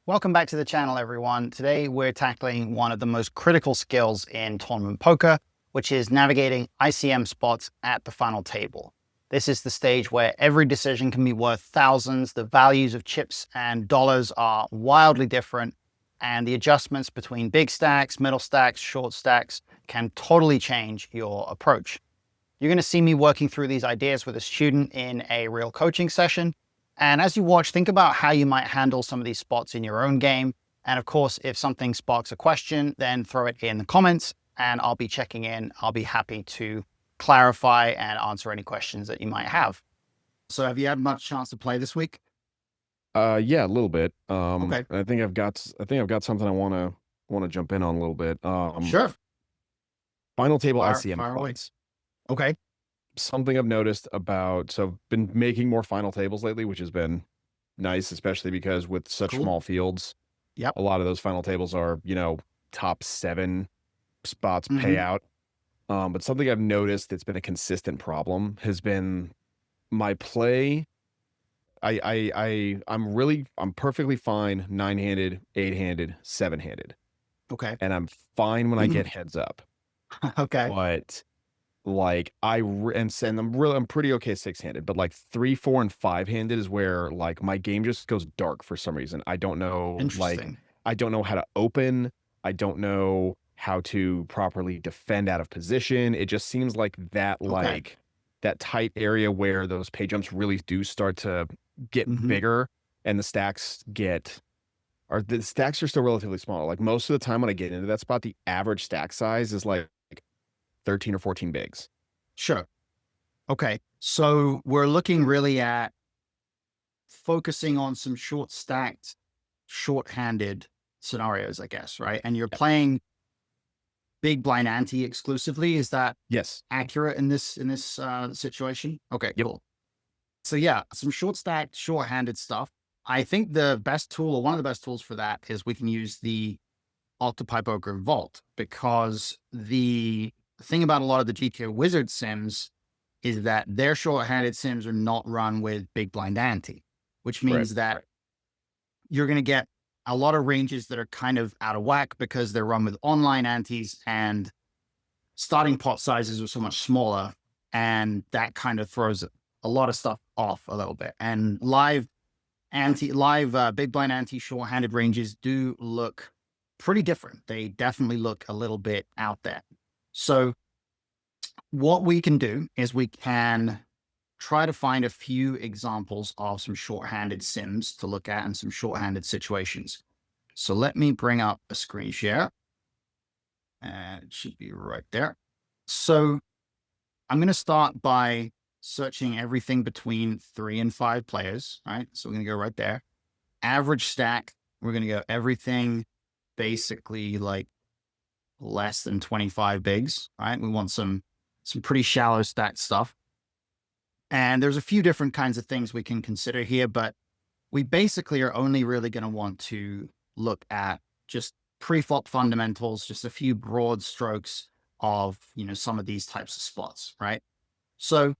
Welcome back to the channel, everyone. Today, we're tackling one of the most critical skills in tournament poker, which is navigating ICM spots at the final table. This is the stage where every decision can be worth thousands, the values of chips and dollars are wildly different, and the adjustments between big stacks, middle stacks, short stacks can totally change your approach. You're going to see me working through these ideas with a student in a real coaching session. And as you watch, think about how you might handle some of these spots in your own game. And of course, if something sparks a question, then throw it in the comments and I'll be checking in. I'll be happy to clarify and answer any questions that you might have. So have you had much chance to play this week? Yeah, a little bit. Okay, I think I've got something I wanna jump in on a little bit. sure. Final Table ICM Fire away. spots. Okay, Something I've noticed about, so I've been making more final tables lately, which has been nice, especially because with such cool. small fields, Yep. a lot of those final tables are, top 7 spots Mm-hmm. payout. But something I've noticed that's been a consistent problem has been my play. I'm perfectly fine 9-handed, 8-handed, 7-handed. Okay. And I'm fine when I get heads up. Okay. But like I'm pretty okay 6-handed, but like 3, 4, and 5-handed is where like my game just goes dark for some reason. Interesting. I don't know how to open. I don't know how to properly defend out of position. It just seems like Okay. that tight area where those pay jumps really do start to get Mm-hmm. bigger and the stacks are still relatively small. Like most of the time when I get into that spot, the average stack size is like 13 or 14 bigs. Sure. Okay. So we're looking really at focusing on some short stacked, short-handed scenarios, I guess, right? And you're playing big blind ante exclusively. Is that Yes. accurate in this situation? Okay, Yep. cool. So yeah, some short stacked, short-handed stuff. I think the best tool, or one of the best tools for that, is we can use the Octopi Poker Vault, because the thing about a lot of the GTO Wizard sims is that their short-handed sims are not run with big blind ante, which Right. means that you're going to get a lot of ranges that are kind of out of whack because they're run with online antes and starting pot sizes are so much smaller. And that kind of throws a lot of stuff off a little bit. And live big blind ante short-handed ranges do look pretty different. They definitely look a little bit out there. So what we can do is we can try to find a few examples of some short-handed sims to look at and some short-handed situations. So let me bring up a screen share. And it should be right there. So I'm going to start by searching everything between 3 and 5 players. Right. So we're going to go right there. Average stack. We're going to go everything basically like less than 25 bigs. Right. We want some pretty shallow stacked stuff. And there's a few different kinds of things we can consider here, but we basically are only really going to want to look at just pre-flop fundamentals, just a few broad strokes of, some of these types of spots, right? So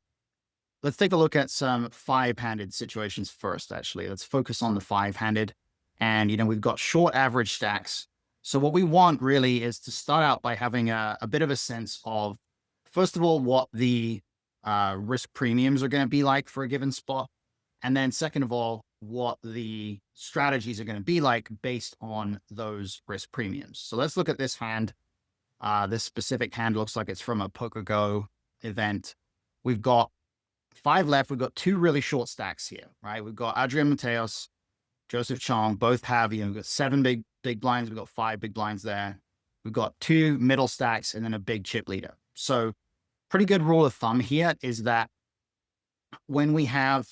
let's take a look at some 5-handed situations first, actually. Let's focus on the 5-handed. And, we've got short average stacks. So what we want really is to start out by having a bit of a sense of, first of all, what the risk premiums are going to be like for a given spot. And then second of all, what the strategies are going to be like based on those risk premiums. So let's look at this hand. This specific hand looks like it's from a PokerGO event. We've got 5 left. We've got 2 really short stacks here, right? We've got Adrian Mateos, Joseph Chong, both have, we've got 7 big blinds. We've got 5 big blinds there. We've got 2 middle stacks and then a big chip leader. So pretty good rule of thumb here is that when we have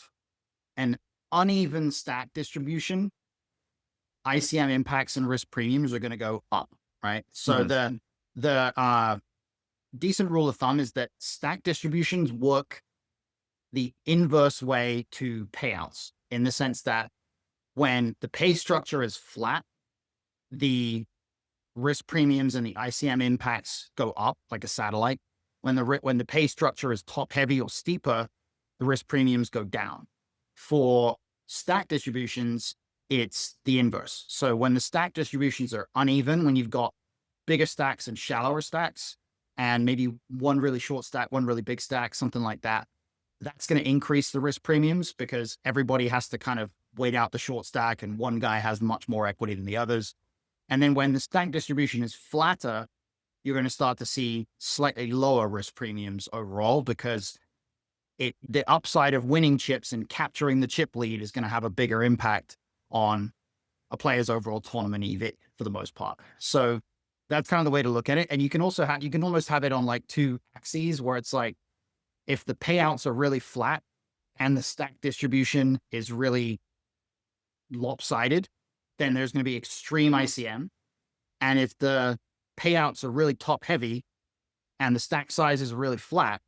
an uneven stack distribution, ICM impacts and risk premiums are going to go up, right? So the decent rule of thumb is that stack distributions work the inverse way to payouts, in the sense that when the pay structure is flat, the risk premiums and the ICM impacts go up like a satellite. When the pay structure is top heavy or steeper, the risk premiums go down. For stack distributions, it's the inverse. So when the stack distributions are uneven, when you've got bigger stacks and shallower stacks, and maybe one really short stack, one really big stack, something like that, that's going to increase the risk premiums because everybody has to kind of wait out the short stack and one guy has much more equity than the others. And then when the stack distribution is flatter, you're going to start to see slightly lower risk premiums overall because the upside of winning chips and capturing the chip lead is going to have a bigger impact on a player's overall tournament EV for the most part. So that's kind of the way to look at it. And you can also you can almost have it on like two axes where it's like, if the payouts are really flat and the stack distribution is really lopsided, then there's going to be extreme ICM. And if the payouts are really top heavy and the stack size is really flat,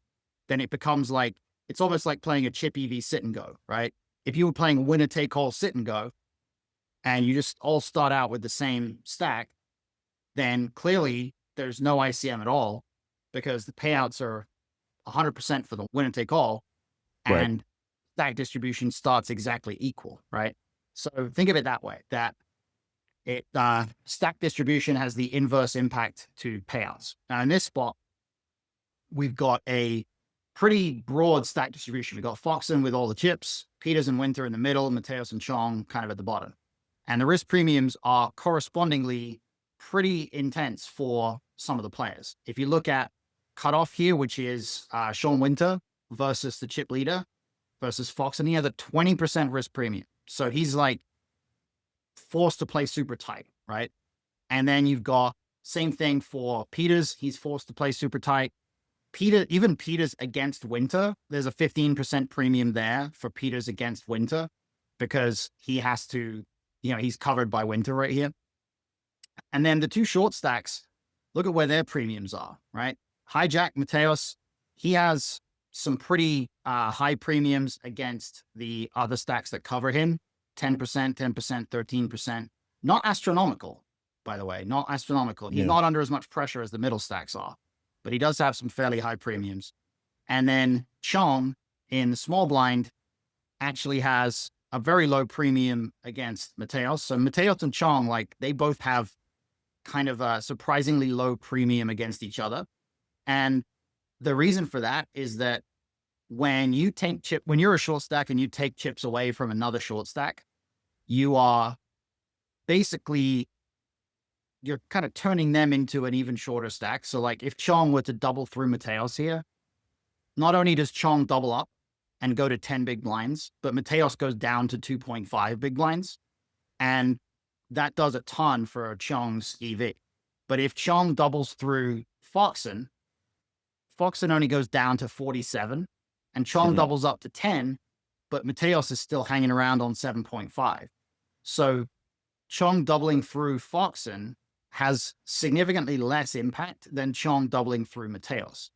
then it becomes like, it's almost like playing a chip EV sit and go, right? If you were playing winner take all sit and go and you just all start out with the same stack, then clearly there's no ICM at all because the payouts are 100% for the winner take all and stack distribution starts exactly equal, right? So think of it that way, that stack distribution has the inverse impact to payouts. Now in this spot, we've got a pretty broad stack distribution. We've got Foxen with all the chips, Peters and Winter in the middle, Mateos and Chong kind of at the bottom. And the risk premiums are correspondingly pretty intense for some of the players. If you look at cutoff here, which is Sean Winter versus the chip leader versus Foxen, he has a 20% risk premium. So he's like forced to play super tight, right? And then you've got same thing for Peters. He's forced to play super tight. Even Peters against Winter, there's a 15% premium there for Peters against Winter because he has to, he's covered by Winter right here. And then the two short stacks, look at where their premiums are, right? Hijack Mateos, he has some pretty high premiums against the other stacks that cover him, 10%, 10%, 13%. Not astronomical, by the way, not astronomical. He's not under as much pressure as the middle stacks are, but he does have some fairly high premiums. And then Chong in the small blind actually has a very low premium against Mateos. So Mateos and Chong, like they both have kind of a surprisingly low premium against each other. And the reason for that is that when you're a short stack and you take chips away from another short stack, you are basically, you're kind of turning them into an even shorter stack. So like if Chong were to double through Mateos here, not only does Chong double up and go to 10 big blinds, but Mateos goes down to 2.5 big blinds. And that does a ton for Chong's EV. But if Chong doubles through Foxen only goes down to 47 and Chong doubles up to 10, but Mateos is still hanging around on 7.5. So Chong doubling through Foxen has significantly less impact than Chong doubling through Mateos.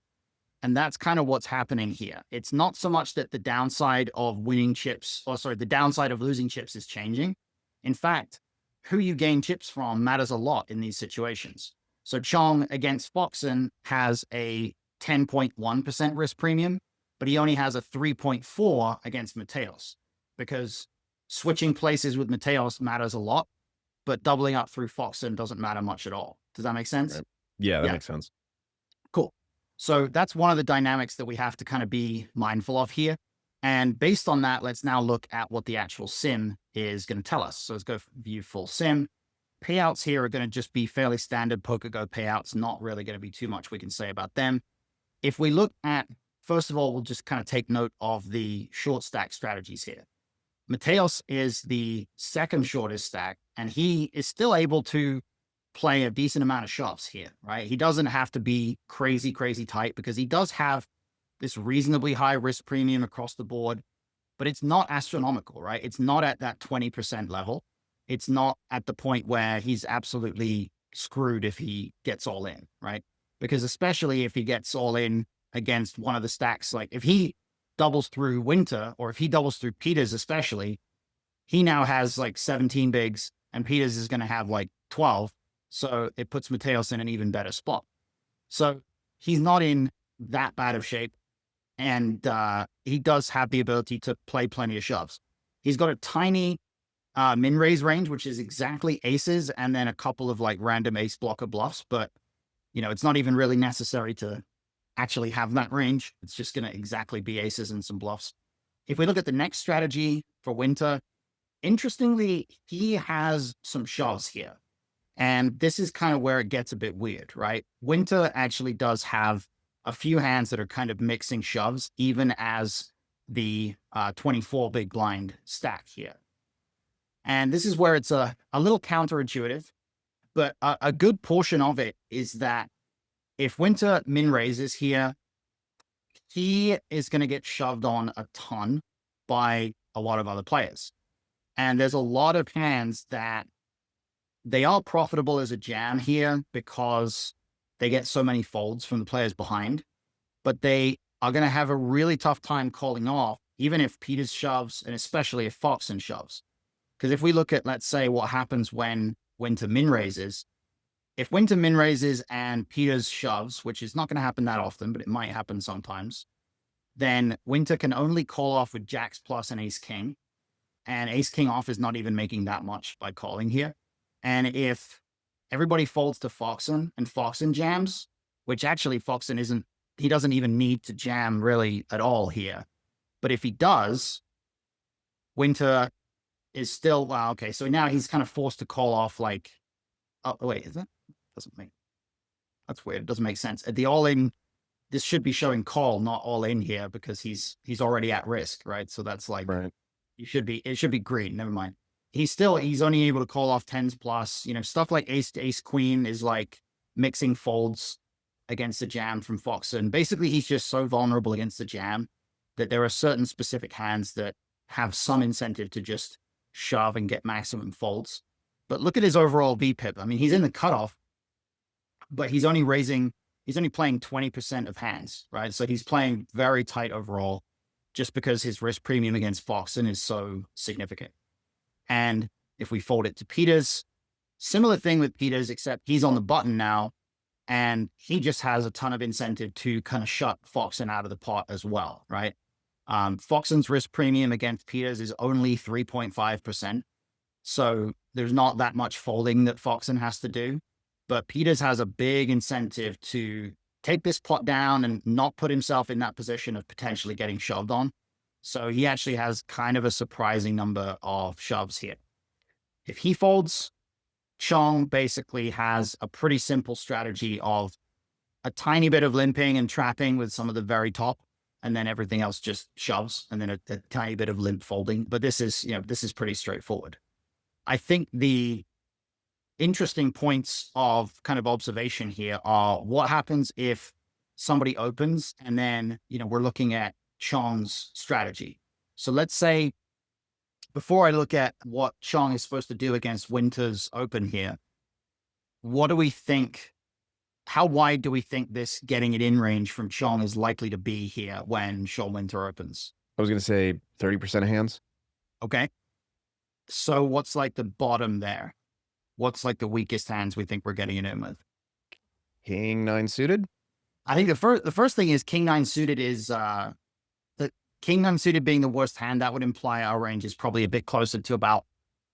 And that's kind of what's happening here. It's not so much that the downside of winning chips, the downside of losing chips is changing. In fact, who you gain chips from matters a lot in these situations. So Chong against Foxen has a 10.1% risk premium, but he only has a 3.4 against Mateos because switching places with Mateos matters a lot, but doubling up through Foxen doesn't matter much at all. Does that make sense? Right. Yeah, that makes sense. Cool. So that's one of the dynamics that we have to kind of be mindful of here. And based on that, let's now look at what the actual sim is going to tell us. So let's go view full sim. Payouts here are going to just be fairly standard PokerGO payouts, not really going to be too much we can say about them. If we look at, first of all, we'll just kind of take note of the short stack strategies here. Mateos is the second shortest stack, and he is still able to play a decent amount of shots here, right? He doesn't have to be crazy, crazy tight because he does have this reasonably high risk premium across the board, but it's not astronomical, right? It's not at that 20% level. It's not at the point where he's absolutely screwed if he gets all in, right? Because especially if he gets all in against one of the stacks, like if he doubles through Winter or if he doubles through Peters, especially, he now has like 17 bigs and Peters is going to have like 12. So it puts Mateos in an even better spot. So he's not in that bad of shape. And he does have the ability to play plenty of shoves. He's got a tiny min raise range, which is exactly aces and then a couple of like random ace blocker bluffs. But, it's not even really necessary to actually have that range. It's just going to exactly be aces and some bluffs. If we look at the next strategy for Winter, interestingly, he has some shoves here. And this is kind of where it gets a bit weird, right? Winter actually does have a few hands that are kind of mixing shoves, even as the 24 big blind stack here. And this is where it's a little counterintuitive, but a good portion of it is that if Winter min raises here, he is going to get shoved on a ton by a lot of other players. And there's a lot of hands that they are profitable as a jam here because they get so many folds from the players behind, but they are going to have a really tough time calling off, even if Peters shoves and especially if Foxen shoves. Because if we look at, let's say, what happens when Winter min raises, if Winter min raises and Peters shoves, which is not going to happen that often, but it might happen sometimes, then Winter can only call off with jacks plus and ace king. And ace king off is not even making that much by calling here. And if everybody folds to Foxen and Foxen jams, which actually Foxen isn't, he doesn't even need to jam really at all here. But if he does, Winter is still, well, okay. So now he's kind of forced to call off like, oh, wait, is that? Doesn't make, that's weird. It doesn't make sense. At the all in, this should be showing call, not all in here because he's already at risk, right? So that's like, Right. it should be green. Never mind. He's only able to call off tens plus, stuff like ace to ace queen is like mixing folds against the jam from Foxen. Basically, he's just so vulnerable against the jam that there are certain specific hands that have some incentive to just shove and get maximum folds. But look at his overall VPIP. I mean, he's in the cutoff, but he's only playing 20% of hands, right? So he's playing very tight overall just because his risk premium against Foxen is so significant. And if we fold it to Peters, similar thing with Peters, except he's on the button now, and he just has a ton of incentive to kind of shut Foxen out of the pot as well, right? Foxen's risk premium against Peters is only 3.5%. So there's not that much folding that Foxen has to do. But Peters has a big incentive to take this pot down and not put himself in that position of potentially getting shoved on. So he actually has kind of a surprising number of shoves here. If he folds, Chong basically has a pretty simple strategy of a tiny bit of limping and trapping with some of the very top, and then everything else just shoves, and then a tiny bit of limp folding. But this is pretty straightforward. I think the interesting points of kind of observation here are what happens if somebody opens and then, we're looking at Chong's strategy. So let's say before I look at what Chong is supposed to do against Winter's open here, what do we think? How wide do we think this getting it in range from Chong is likely to be here when Sean Winter opens? I was going to say 30% of hands. Okay. So what's like the bottom there? What's like the weakest hands we think we're getting it in with? King 9 suited. I think the first thing is King 9 suited is the King 9 suited being the worst hand. That would imply our range is probably a bit closer to about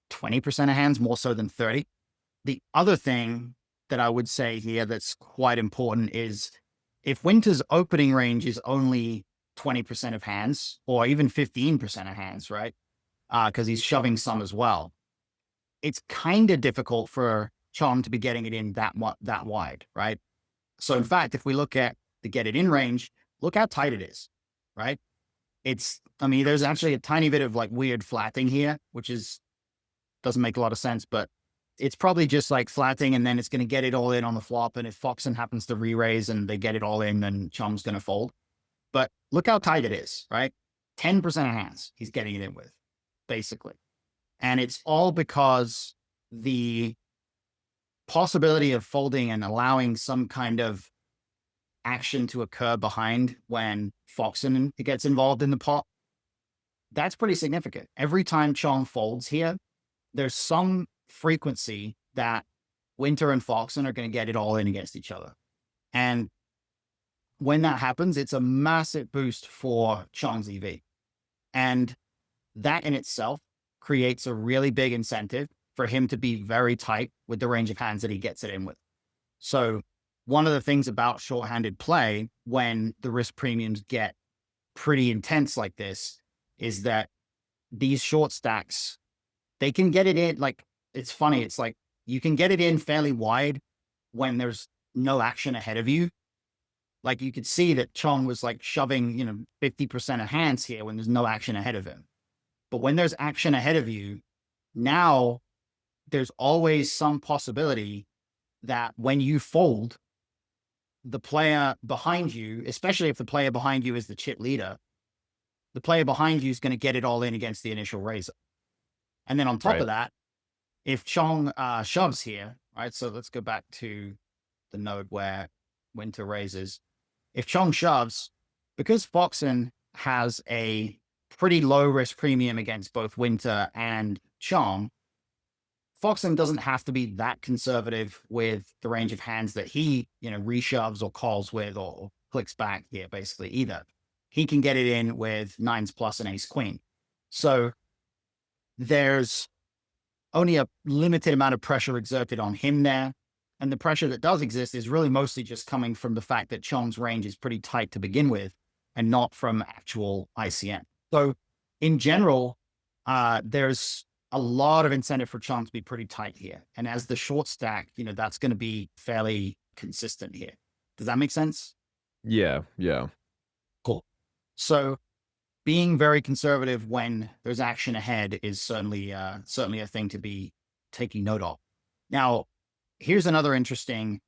20% of hands, more so than 30. The other thing that I would say here that's quite important is if Winter's opening range is only 20% of hands or even 15% of hands, right? Because he's shoving some as well. It's kind of difficult for Chong to be getting it in that wide, right? So in fact, if we look at the get it in range, look how tight it is, right? There's actually a tiny bit of like weird flatting here, which doesn't make a lot of sense, but it's probably just like flatting and then it's going to get it all in on the flop. And if Foxen happens to re-raise and they get it all in, then Chong's going to fold. But look how tight it is, right? 10% of hands he's getting it in with, basically. And it's all because the possibility of folding and allowing some kind of action to occur behind when Foxen gets involved in the pot, that's pretty significant. Every time Chong folds here, there's some frequency that Winter and Foxen are going to get it all in against each other. And when that happens, it's a massive boost for Chong's EV. And that in itself creates a really big incentive for him to be very tight with the range of hands that he gets it in with. So one of the things about shorthanded play when the risk premiums get pretty intense like this is that these short stacks, they can get it in. Like, it's funny. It's like you can get it in fairly wide when there's no action ahead of you. Like you could see that Chong was like shoving, 50% of hands here when there's no action ahead of him. But when there's action ahead of you, now there's always some possibility that when you fold, the player behind you, especially if the player behind you is the chip leader, the player behind you is going to get it all in against the initial raiser. And then on top Right. of that, if Chong shoves here, right? So let's go back to the node where Winter raises. If Chong shoves, because Foxen has a pretty low risk premium against both Winter and Chong, Foxen doesn't have to be that conservative with the range of hands that he, reshoves or calls with or clicks back here, basically, either. He can get it in with nines plus and ace queen. So there's only a limited amount of pressure exerted on him there. And the pressure that does exist is really mostly just coming from the fact that Chong's range is pretty tight to begin with and not from actual ICM. So in general, there's a lot of incentive for Chong to be pretty tight here. And as the short stack, that's going to be fairly consistent here. Does that make sense? Yeah. Yeah. Cool. So being very conservative when there's action ahead is certainly a thing to be taking note of. Now, here's another interesting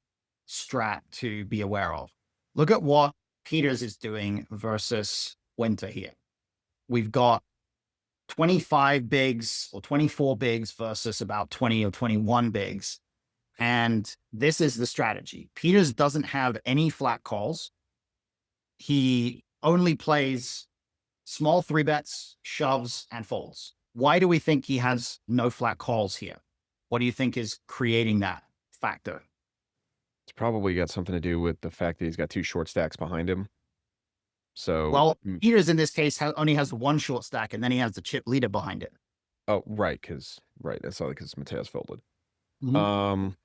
strat to be aware of. Look at what Peters is doing versus Winter here. We've got 25 bigs or 24 bigs versus about 20 or 21 bigs. And this is the strategy. Peters doesn't have any flat calls. He only plays small 3-bets, shoves, and folds. Why do we think he has no flat calls here? What do you think is creating that factor? It's probably got something to do with the fact that he's got two short stacks behind him. So, Well, Peters in this case only has one short stack, and then he has the chip leader behind it. oh, right, that's all because Mateus folded. Mhm.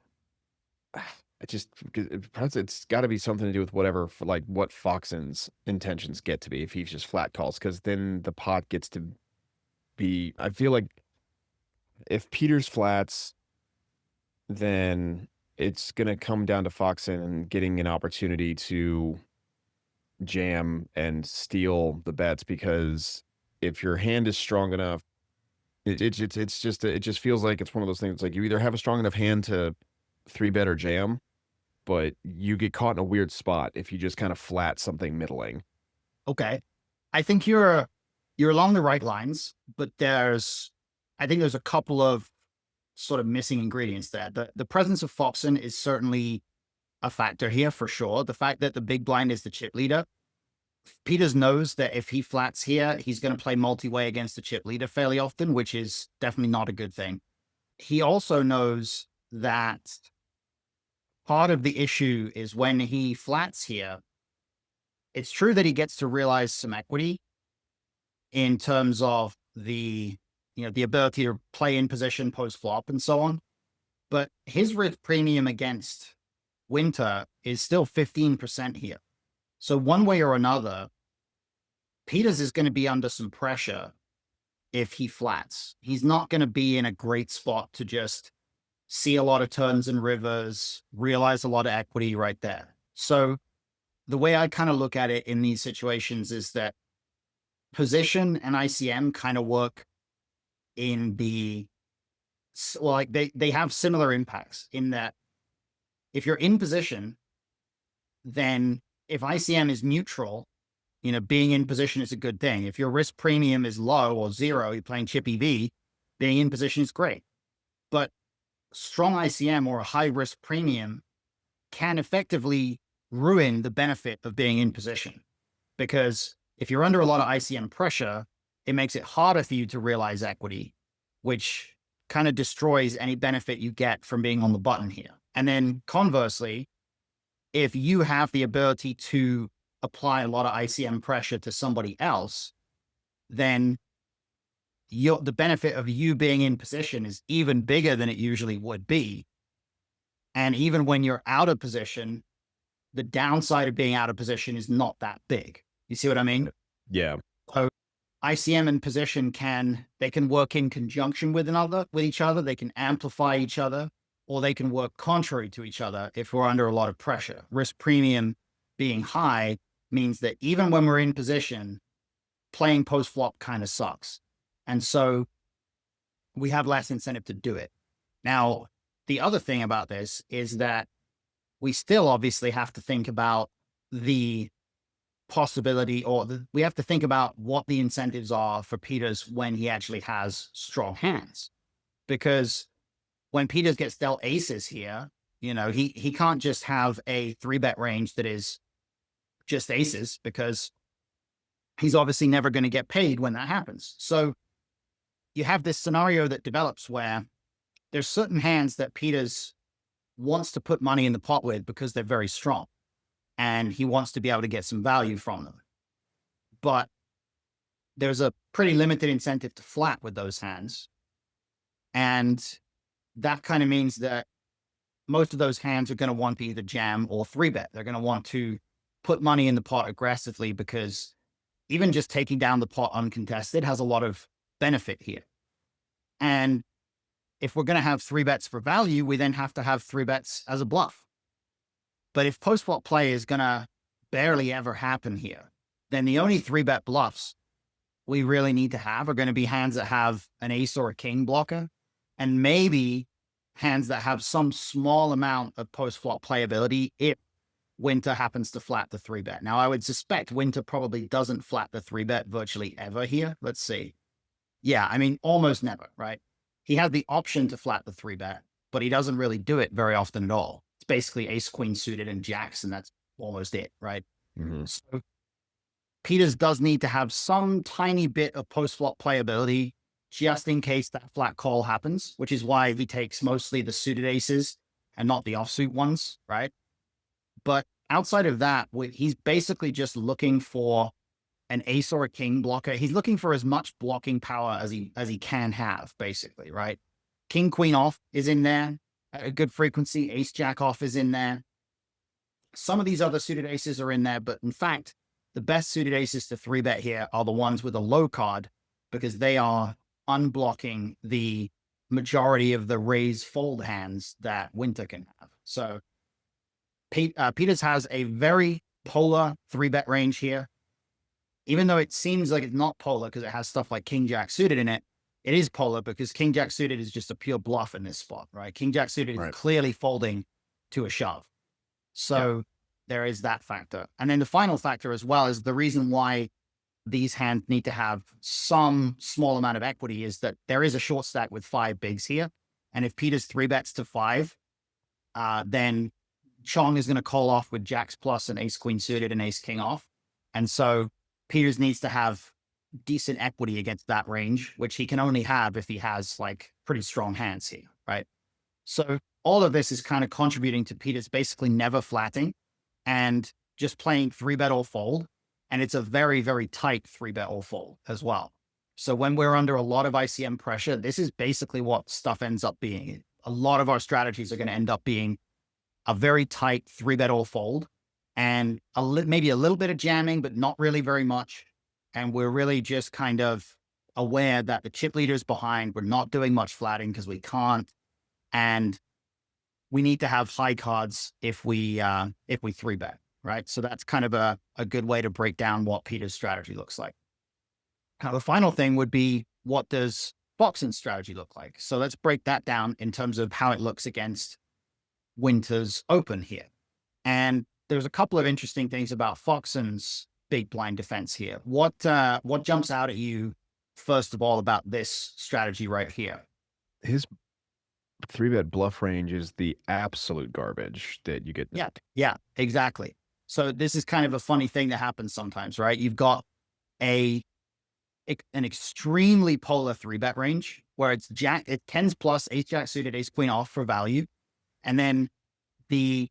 It's got to be something to do with whatever, for like what Foxen's intentions get to be if he's just flat calls, because then the pot gets to be. I feel like if Peters flats, then it's gonna come down to Foxen getting an opportunity to jam and steal the bets, because if your hand is strong enough, it just feels like it's one of those things. It's like you either have a strong enough hand to 3-bet or jam, but you get caught in a weird spot if you just kind of flat something middling. Okay. I think you're along the right lines, but I think there's a couple of sort of missing ingredients there. The presence of Foxen is certainly a factor here for sure. The fact that the big blind is the chip leader. Peters knows that if he flats here, he's going to play multi-way against the chip leader fairly often, which is definitely not a good thing. He also knows that part of the issue is when he flats here, it's true that he gets to realize some equity in terms of the ability to play in position post flop and so on. But his risk premium against Winter is still 15% here. So one way or another, Peters is going to be under some pressure if he flats. He's not going to be in a great spot to just see a lot of turns and rivers, realize a lot of equity right there. So the way I kind of look at it in these situations is that position and ICM kind of work in they have similar impacts in that if you're in position, then if ICM is neutral, being in position is a good thing. If your risk premium is low or zero, you're playing chip EV, being in position is great. But strong ICM or a high risk premium can effectively ruin the benefit of being in position. Because if you're under a lot of ICM pressure, it makes it harder for you to realize equity, which kind of destroys any benefit you get from being on the button here. And then conversely, if you have the ability to apply a lot of ICM pressure to somebody else, then the benefit of you being in position is even bigger than it usually would be. And even when you're out of position, the downside of being out of position is not that big. You see what I mean? Yeah. So ICM and position can work in conjunction with each other. They can amplify each other, or they can work contrary to each other if we're under a lot of pressure. Risk premium being high means that even when we're in position, playing post flop kind of sucks. And so we have less incentive to do it. Now, the other thing about this is that we still obviously have to think about the possibility, or we have to think about what the incentives are for Peters when he actually has strong hands. Because when Peters gets dealt aces here, he can't just have a 3-bet range that is just aces, because he's obviously never going to get paid when that happens. So you have this scenario that develops where there's certain hands that Peters wants to put money in the pot with because they're very strong, and he wants to be able to get some value from them. But there's a pretty limited incentive to flat with those hands. And that kind of means that most of those hands are going to want to either jam or 3-bet. They're going to want to put money in the pot aggressively, because even just taking down the pot uncontested has a lot of benefit here. And if we're going to have 3-bets for value, we then have to have 3-bets as a bluff. But if post-flop play is going to barely ever happen here, then the only 3-bet bluffs we really need to have are going to be hands that have an ace or a king blocker, and maybe hands that have some small amount of post-flop playability if Winter happens to flat the 3-bet. Now, I would suspect Winter probably doesn't flat the 3-bet virtually ever here. Let's see. Yeah, I mean, almost never, right? He has the option to flat the 3-bet, but he doesn't really do it very often at all. It's basically ace, queen suited and jacks, and that's almost it, right? Mm-hmm. So Peters does need to have some tiny bit of post-flop playability just in case that flat call happens, which is why he takes mostly the suited aces and not the offsuit ones, right? But outside of that, he's basically just looking for an ace or a king blocker. He's looking for as much blocking power as he can have, basically, right? King, queen off is in there at a good frequency. Ace, jack off is in there. Some of these other suited aces are in there, but in fact, the best suited aces to 3-bet here are the ones with a low card, because they are unblocking the majority of the raise fold hands that Winter can have. So Peters has a very polar 3-bet range here. Even though it seems like it's not polar because it has stuff like king jack suited in it, it is polar because king jack suited is just a pure bluff in this spot, right? King jack suited is clearly folding to a shove. So there is that factor. And then the final factor as well is the reason why these hands need to have some small amount of equity is that there is a short stack with 5 bigs here. And if Peters 3-bets to 5, then Chong is going to call off with jacks plus and ace queen suited and ace king off. And so Peters needs to have decent equity against that range, which he can only have if he has like pretty strong hands here, right? So all of this is kind of contributing to Peters basically never flatting and just playing 3-bet or fold. And it's a very, very tight 3-bet or fold as well. So when we're under a lot of ICM pressure, this is basically what stuff ends up being. A lot of our strategies are going to end up being a very tight 3-bet or fold, and maybe a little bit of jamming, but not really very much. And we're really just kind of aware that the chip leader's behind. We're not doing much flatting because we can't. And we need to have high cards if we 3-bet, right? So that's kind of a good way to break down what Peter's strategy looks like. Now, the final thing would be, what does Foxen's strategy look like? So let's break that down in terms of how it looks against Winter's open here. And there's a couple of interesting things about Foxen's big blind defense here. What jumps out at you, first of all, about this strategy right here? His 3-bet bluff range is the absolute garbage that you get. Yeah, exactly. So this is kind of a funny thing that happens sometimes, right? You've got an extremely polar 3-bet range where it's tens plus, ace jack suited, ace queen off for value. And then the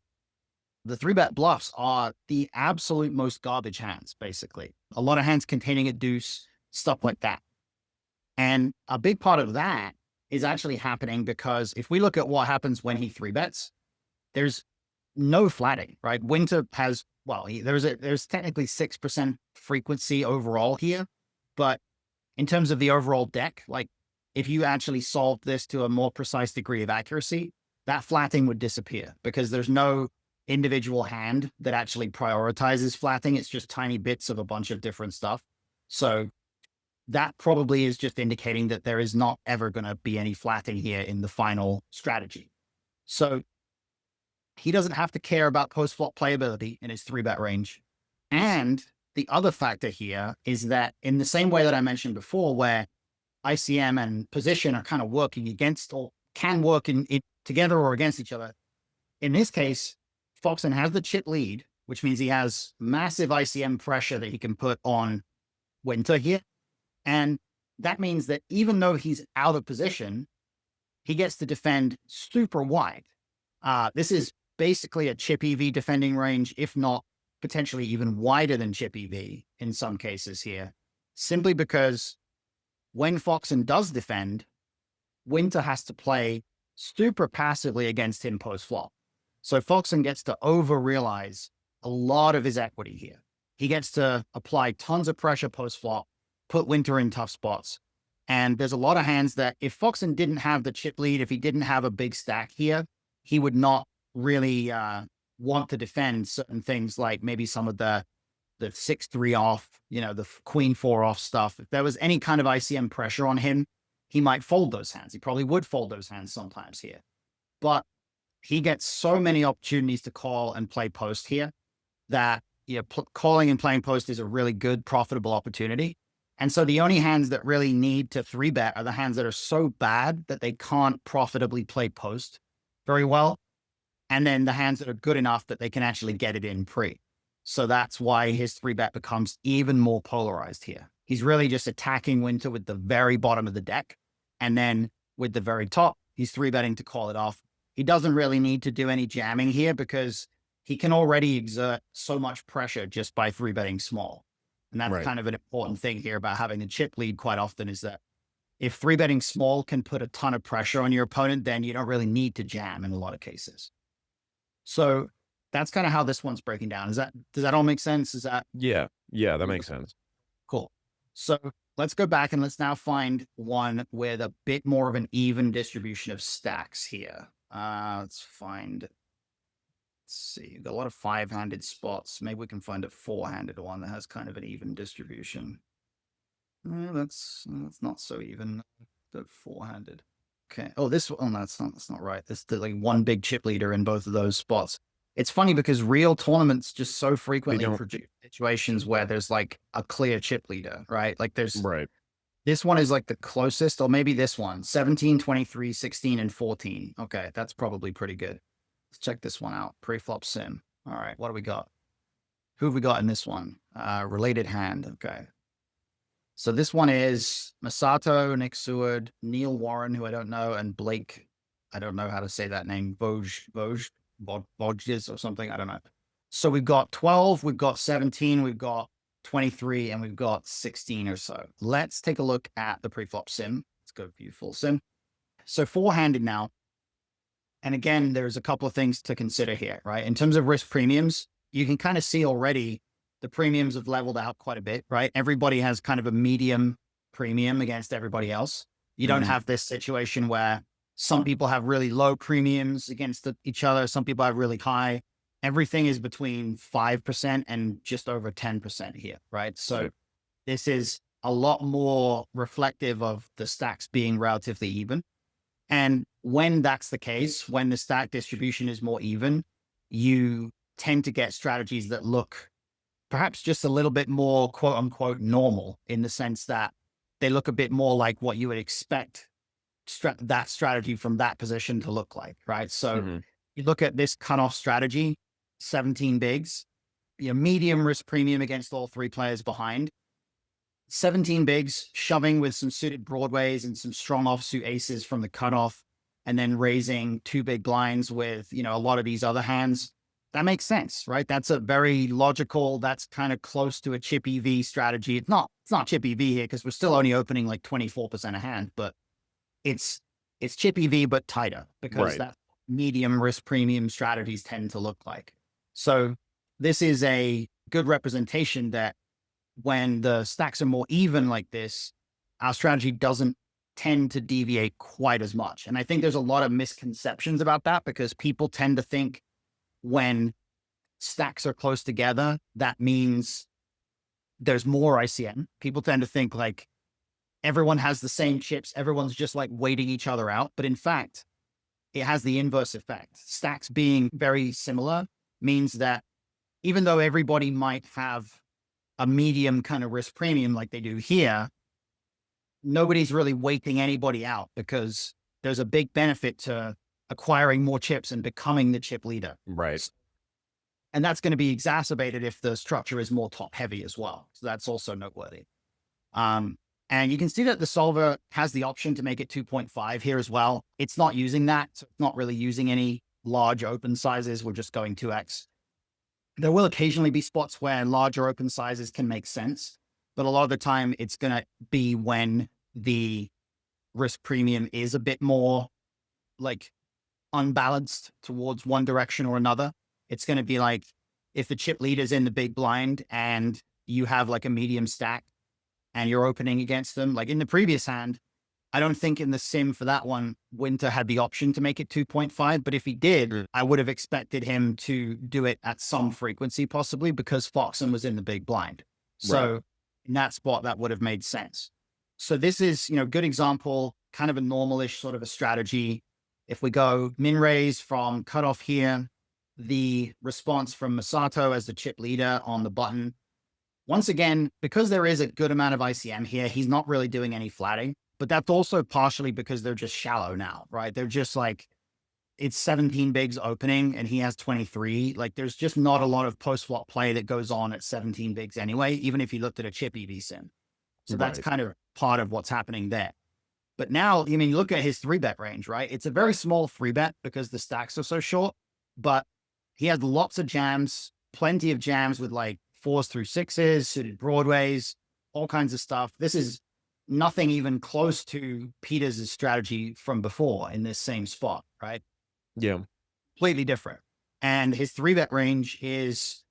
3-bet bluffs are the absolute most garbage hands, basically. A lot of hands containing a deuce, stuff like that. And a big part of that is actually happening because if we look at what happens when he three bets, there's no flatting, right? Winter has, well, there's technically 6% frequency overall here, but in terms of the overall deck, like if you actually solved this to a more precise degree of accuracy, that flatting would disappear because there's no individual hand that actually prioritizes flatting. It's just tiny bits of a bunch of different stuff. So that probably is just indicating that there is not ever going to be any flatting here in the final strategy. So he doesn't have to care about post-flop playability in his three bet range. And the other factor here is that in the same way that I mentioned before, where ICM and position are kind of working against or can work in together or against each other. In this case, Foxen has the chip lead, which means he has massive ICM pressure that he can put on Winter here. And that means that even though he's out of position, he gets to defend super wide. This is basically a chip EV defending range, if not potentially even wider than chip EV in some cases here, simply because when Foxen does defend, Winter has to play super passively against him post flop. So Foxen gets to over realize a lot of his equity here. He gets to apply tons of pressure post flop, put Winter in tough spots. And there's a lot of hands that if Foxen didn't have the chip lead, if he didn't have a big stack here, he would not really want to defend certain things like maybe some of the 6-3 off, the queen 4 off stuff. If there was any kind of ICM pressure on him, he might fold those hands. He probably would fold those hands sometimes here. But he gets so many opportunities to call and play post here that calling and playing post is a really good, profitable opportunity. And so the only hands that really need to 3-bet are the hands that are so bad that they can't profitably play post very well. And then the hands that are good enough that they can actually get it in pre. So that's why his 3-bet becomes even more polarized here. He's really just attacking Winter with the very bottom of the deck. And then with the very top, he's 3-betting to call it off. He doesn't really need to do any jamming here because he can already exert so much pressure just by 3-betting small. And that's kind of an important thing here about having a chip lead quite often is that if 3-betting small can put a ton of pressure on your opponent, then you don't really need to jam in a lot of cases. So that's kind of how this one's breaking down. Does that all make sense? Yeah, that makes sense. Cool. So let's go back and let's now find one with a bit more of an even distribution of stacks here. Let's see, you've got a lot of 5-handed spots. Maybe we can find a 4-handed one that has kind of an even distribution. That's not so even. The 4-handed. Okay. Oh, that's not right. There's like one big chip leader in both of those spots. It's funny because real tournaments just so frequently produce situations where there's like a clear chip leader, right? Like this one is like the closest, or maybe this one, 17, 23, 16, and 14. Okay, that's probably pretty good. Let's check this one out. Pre-flop sim. All right, what do we got? Who have we got in this one? Related hand. Okay. So this one is Masato, Nick Seward, Neil Warren, who I don't know, and Blake. I don't know how to say that name. Bodges or something. I don't know. So we've got 12, we've got 17, we've got 23, and we've got 16 or so. Let's take a look at the pre-flop sim. Let's go view full sim. So 4-handed now. And again, there's a couple of things to consider here, right? In terms of risk premiums, you can kind of see already the premiums have leveled out quite a bit, right? Everybody has kind of a medium premium against everybody else. You don't have this situation where some people have really low premiums against each other. Some people have really high. Everything is between 5% and just over 10% here, right? So this is a lot more reflective of the stacks being relatively even. And when that's the case, when the stack distribution is more even, you tend to get strategies that look perhaps just a little bit more quote unquote normal in the sense that they look a bit more like what you would expect that strategy from that position to look like, right? So you look at this cutoff strategy, 17 bigs, medium risk premium against all 3 players behind. 17 bigs, shoving with some suited broadways and some strong offsuit aces from the cutoff, and then raising 2 big blinds with, a lot of these other hands. that makes sense, right? That's a very logical, that's kind of close to a chip EV strategy. It's not chip EV here because we're still only opening like 24% a hand, but it's it's chip EV but tighter because Right. that medium risk premium strategies tend to look like. So this is a good representation that when the stacks are more even like this, our strategy doesn't tend to deviate quite as much. And I think there's a lot of misconceptions about that because people tend to think when stacks are close together, that means there's more ICM. People tend to think like everyone has the same chips, everyone's just like waiting each other out. But in fact, it has the inverse effect. Stacks being very similar means that even though everybody might have a medium kind of risk premium like they do here, nobody's really waiting anybody out because there's a big benefit to acquiring more chips and becoming the chip leader. Right. And that's going to be exacerbated if the structure is more top heavy as well. So that's also noteworthy. And you can see that the solver has the option to make it 2.5 here as well. It's not using that. So it's not really using any large open sizes. We're just going 2x. There will occasionally be spots where larger open sizes can make sense, but a lot of the time it's going to be when the risk premium is a bit more like unbalanced towards one direction or another. It's going to be like if the chip leader's in the big blind and you have like a medium stack and you're opening against them, like in the previous hand, I don't think in the sim for that one, Winter had the option to make it 2.5, but if he did, I would have expected him to do it at some frequency, possibly because Foxen was in the big blind. So in that spot, that would have made sense. So this is, good example, kind of a normalish sort of a strategy. If we go min raise from cutoff here, the response from Masato as the chip leader on the button. Once again, because there is a good amount of ICM here, he's not really doing any flatting, but that's also partially because they're just shallow now, right? They're just like, it's 17 bigs opening and he has 23. Like there's just not a lot of post flop play that goes on at 17 bigs anyway, even if you looked at a chip EV sim. So that's kind of part of what's happening there. But now, you look at his 3-bet range, right? It's a very small 3-bet because the stacks are so short, but he has lots of jams, plenty of jams with like 4s through 6s, suited broadways, all kinds of stuff. This is nothing even close to Peters' strategy from before in this same spot, right? Yeah. Completely different. And his 3-bet range is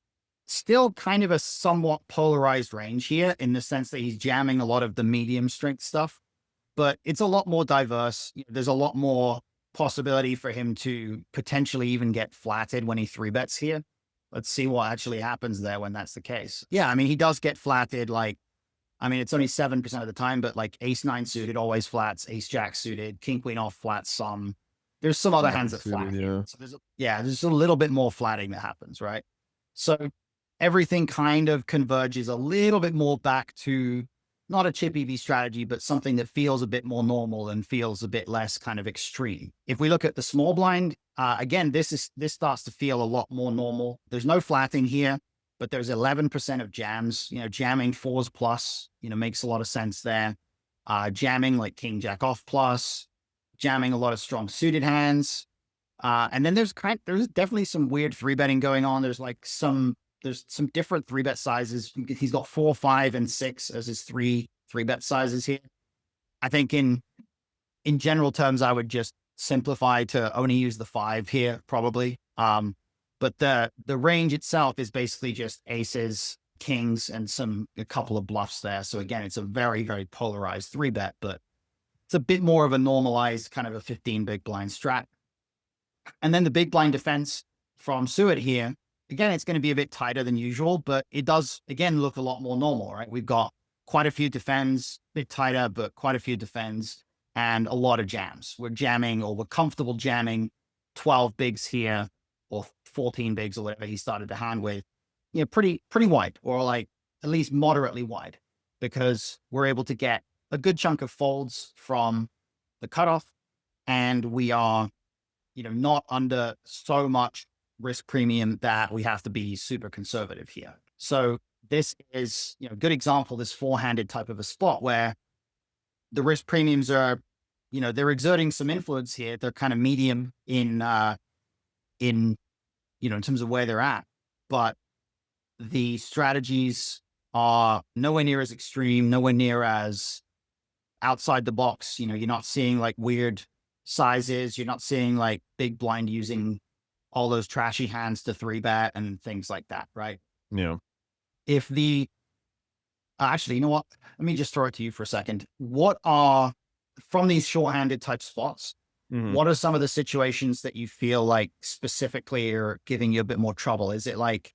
still kind of a somewhat polarized range here in the sense that he's jamming a lot of the medium strength stuff, but it's a lot more diverse. There's a lot more possibility for him to potentially even get flatted when he 3-bets here. Let's see what actually happens there when that's the case. Yeah, he does get flatted. It's only 7% of the time, but like ace 9 suited always flats, ace jack suited, king queen off flats some. There's some other hands that flat. Yeah. So there's a little bit more flatting that happens, right? So everything kind of converges a little bit more back to not a chip EV strategy, but something that feels a bit more normal and feels a bit less kind of extreme. If we look at the small blind, again, this starts to feel a lot more normal. There's no flatting here, but there's 11% of jams, jamming 4s plus, makes a lot of sense there. Jamming like king jack off plus, jamming a lot of strong suited hands. And then there's definitely some weird 3-betting going on. There's some different 3-bet sizes. He's got 4, 5, and 6 as his 3-bet sizes here. I think in general terms, I would just simplify to only use the 5 here, probably. But the range itself is basically just aces, kings, and a couple of bluffs there. So again, it's a very, very polarized 3-bet, but it's a bit more of a normalized kind of a 15 big blind strat. And then the big blind defense from Suet here, again, it's going to be a bit tighter than usual, but it does, again, look a lot more normal, right? We've got quite a few defends, a bit tighter, but quite a few defends and a lot of jams. We're comfortable jamming 12 bigs here or 14 bigs or whatever he started the hand with, pretty wide or like at least moderately wide because we're able to get a good chunk of folds from the cutoff and we are, not under so much risk premium that we have to be super conservative here. So this is, a good example, this 4-handed type of a spot where the risk premiums are, they're exerting some influence here. They're kind of medium in in terms of where they're at, but the strategies are nowhere near as extreme, nowhere near as outside the box. You're not seeing like weird sizes. You're not seeing like big blind using all those trashy hands to 3-bet and things like that, right? Yeah. If the actually, you know what? Let me just throw it to you for a second. What are from these shorthanded type spots? Mhm. What are some of the situations that you feel like specifically are giving you a bit more trouble? Is it like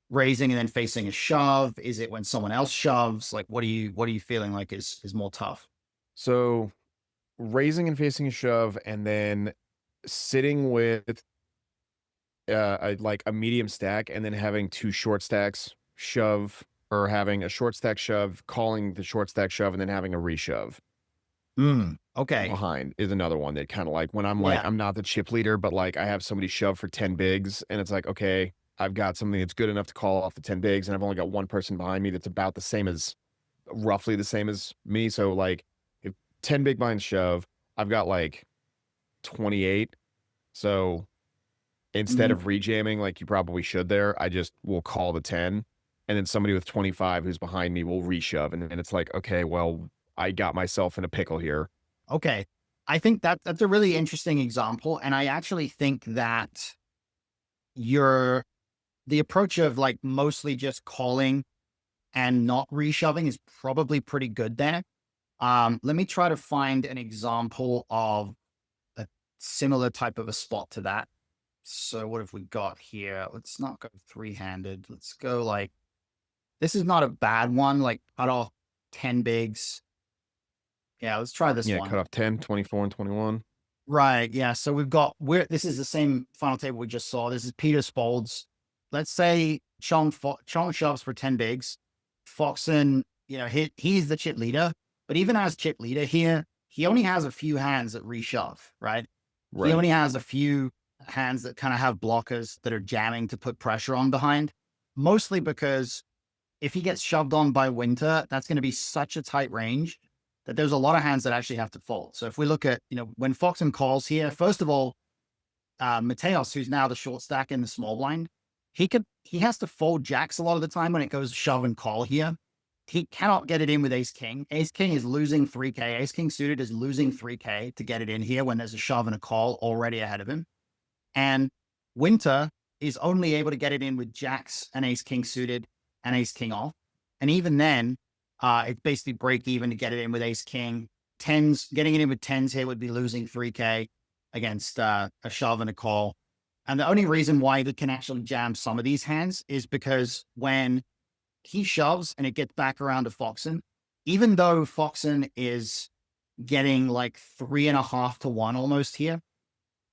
raising and then facing a shove? Is it when someone else shoves? Like, what are you feeling like is more tough? So raising and facing a shove, and then sitting with like a medium stack, and then having two short stacks shove, or having a short stack shove, calling the short stack shove, and then having a reshove Okay. behind is another one that kind of like when I'm like, Yeah. I'm not the chip leader, but like I have somebody shove for 10 bigs, and it's like, okay, I've got something that's good enough to call off the 10 bigs, and I've only got one person behind me that's about the same as roughly the same as me. So like if 10 big blinds shove, I've got like 28. So instead Mm, of rejamming like you probably should there, I just will call the 10. And then somebody with 25 who's behind me will reshove. And it's like, okay, well, I got myself in a pickle here. okay. I think that's a really interesting example. And I actually think that your the approach of like mostly just calling and not reshoving is probably pretty good there. Let me try to find an example of a similar type of a spot to that. So what have we got here? Let's not go three-handed. Let's go like this is not a bad one. Like cut off 10 bigs. Yeah, let's try this Yeah, one. cut off 10, 24, and 21. Right. Yeah. So we've got this is the same final table we just saw. This is Peter's folds. Let's say Chong shoves for 10 bigs. Foxen, he's the chip leader, but even as chip leader here, he only has a few hands that reshove, right? He Right. only has a few hands that kind of have blockers that are jamming to put pressure on behind, mostly because if he gets shoved on by Winter, that's going to be such a tight range that there's a lot of hands that actually have to fold. So if we look at, when Foxen calls here, first of all, Mateos, who's now the short stack in the small blind, he has to fold jacks a lot of the time when it goes shove and call here. He cannot get it in with ace king. Ace king is losing 3K. Ace king suited is losing 3K to get it in here when there's a shove and a call already ahead of him. And Winter is only able to get it in with jacks and ace king suited and ace king off. And even then, it's basically break even to get it in with ace king. Tens, getting it in with tens here would be losing 3K against a shove and a call. And the only reason why they can actually jam some of these hands is because when he shoves and it gets back around to Foxen, even though Foxen is getting like 3.5 to 1 almost here,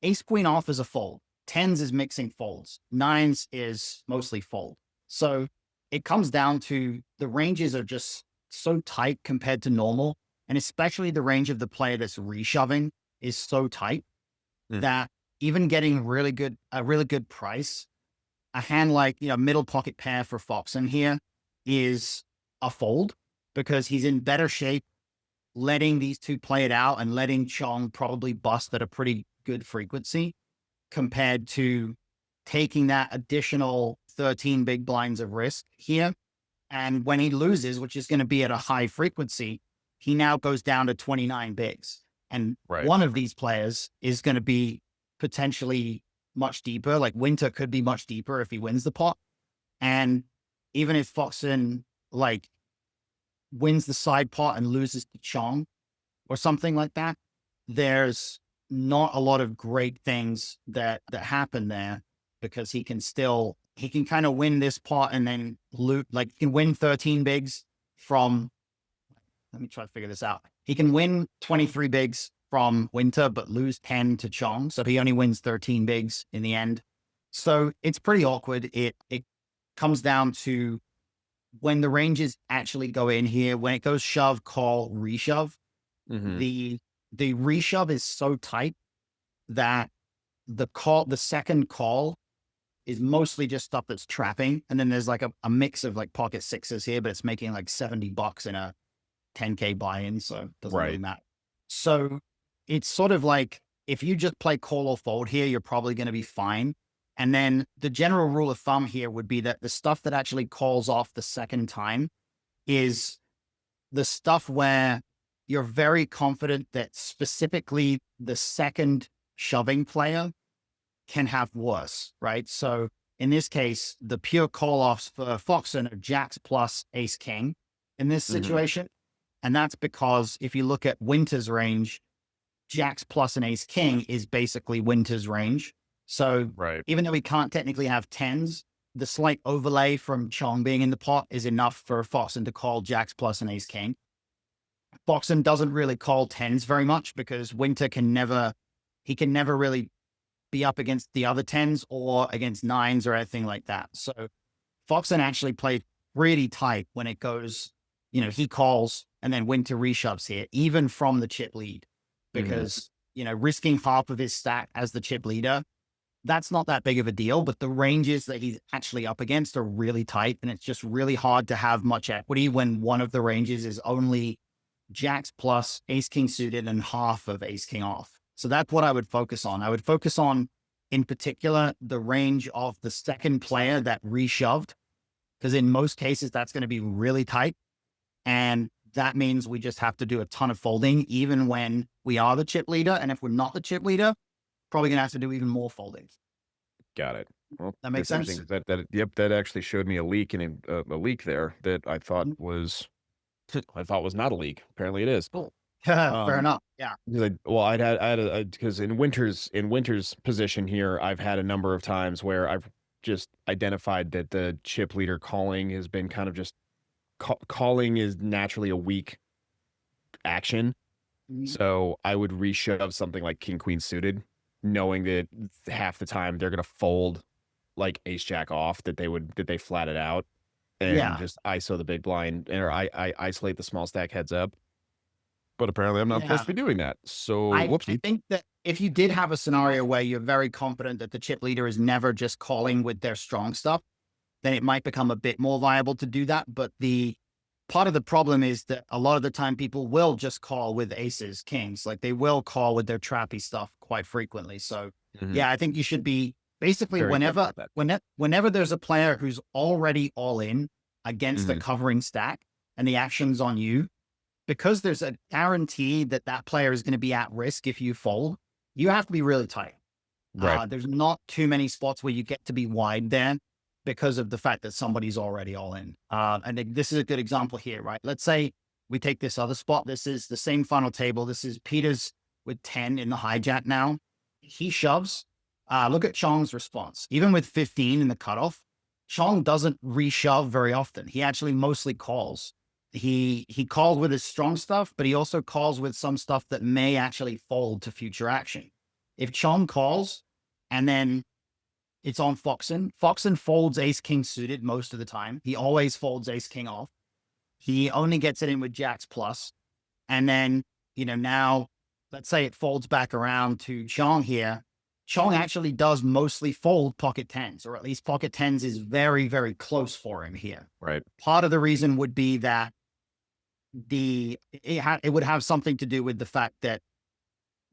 ace queen off is a fold. Tens is mixing folds. Nines is mostly fold. So it comes down to the ranges are just so tight compared to normal. And especially the range of the player that's reshoving is so tight Mm. that even getting a really good price, a hand like, middle pocket pair for Foxen here is a fold because he's in better shape letting these two play it out and letting Chong probably bust at a pretty good frequency compared to taking that additional 13 big blinds of risk here. And when he loses, which is going to be at a high frequency, he now goes down to 29 bigs. And Right. one of these players is going to be potentially much deeper. Like Winter could be much deeper if he wins the pot. And even if Foxen like wins the side pot and loses to Chong or something like that, there's not a lot of great things that happen there because he can kind of win this pot and then loot, like he can win 13 bigs from, let me try to figure this out. He can win 23 bigs from Winter, but lose 10 to Chong. So he only wins 13 bigs in the end. So it's pretty awkward. It comes down to when the ranges actually go in here, when it goes shove, call, reshove, Hmm. the reshove is so tight that the second call is mostly just stuff that's trapping. And then there's like a mix of like pocket sixes here, but it's making like $70 in a 10K buy-in. So it doesn't really Right. matter. So it's sort of like if you just play call or fold here, you're probably going to be fine. And then the general rule of thumb here would be that the stuff that actually calls off the second time is the stuff where you're very confident that specifically the second shoving player can have worse, right? So in this case, the pure call offs for Foxen are jacks plus ace king in this situation. And that's because if you look at Winter's range, jacks plus an ace king is basically Winter's range. So Right. even though we can't technically have tens, the slight overlay from Chong being in the pot is enough for Foxen to call jacks plus an ace king. Foxen doesn't really call tens very much because Winter can never really be up against the other tens or against nines or anything like that. So Foxen actually played pretty tight when it goes, he calls and then Winter reshoves here, even from the chip lead, because, risking half of his stack as the chip leader, that's not that big of a deal, but the ranges that he's actually up against are really tight. And it's just really hard to have much equity when one of the ranges is only jacks plus ace king suited and half of ace king off. So that's what I would focus on. I would focus on, in particular, the range of the second player that reshoved, because in most cases, that's going to be really tight. And that means we just have to do a ton of folding, even when we are the chip leader. And if we're not the chip leader, probably going to have to do even more folding. Got it. Well, That makes it's sense? interesting yep, that actually showed me a leak and a leak there that I thought was not a leak. Apparently it is. Cool. Fair Um, enough. Yeah. because in Winter's position here, I've had a number of times where I've just identified that the chip leader calling has been kind of just calling is naturally a weak action. Mhm. So I would reshove something like King Queen suited, knowing that half the time they're gonna fold like ace jack off, that they flat it out and Yeah. just ISO the big blind, or I isolate the small stack heads up. But apparently I'm not supposed Yeah. to be doing that. So I whoopsie. think that if you did have a scenario where you're very confident that the chip leader is never just calling with their strong stuff, then it might become a bit more viable to do that. But the part of the problem is that a lot of the time people will just call with aces, kings, like they will call with their trappy stuff quite frequently. So Mhm. yeah, I think you should be basically Very careful with that. whenever there's a player who's already all in against a Mhm. covering stack and the action's on you, because there's a guarantee that that player is going to be at risk if you fold, you have to be really tight. Right. There's not too many spots where you get to be wide there because of the fact that somebody's already all in. And this is a good example here, right? Let's say we take this other spot. This is the same final table. This is Peters with 10 in the hijack now. He shoves. Look at Chong's response. Even with 15 in the cutoff, Chong doesn't reshove very often. He actually mostly calls. He calls with his strong stuff, but he also calls with some stuff that may actually fold to future action. If Chong calls and then it's on Foxen, Foxen folds ace king suited most of the time. He always folds ace king off. He only gets it in with jacks plus. And then, now let's say it folds back around to Chong here. Chong actually does mostly fold pocket tens, or at least pocket tens is very, very close for him here. Right. Part of the reason would be that it would have something to do with the fact that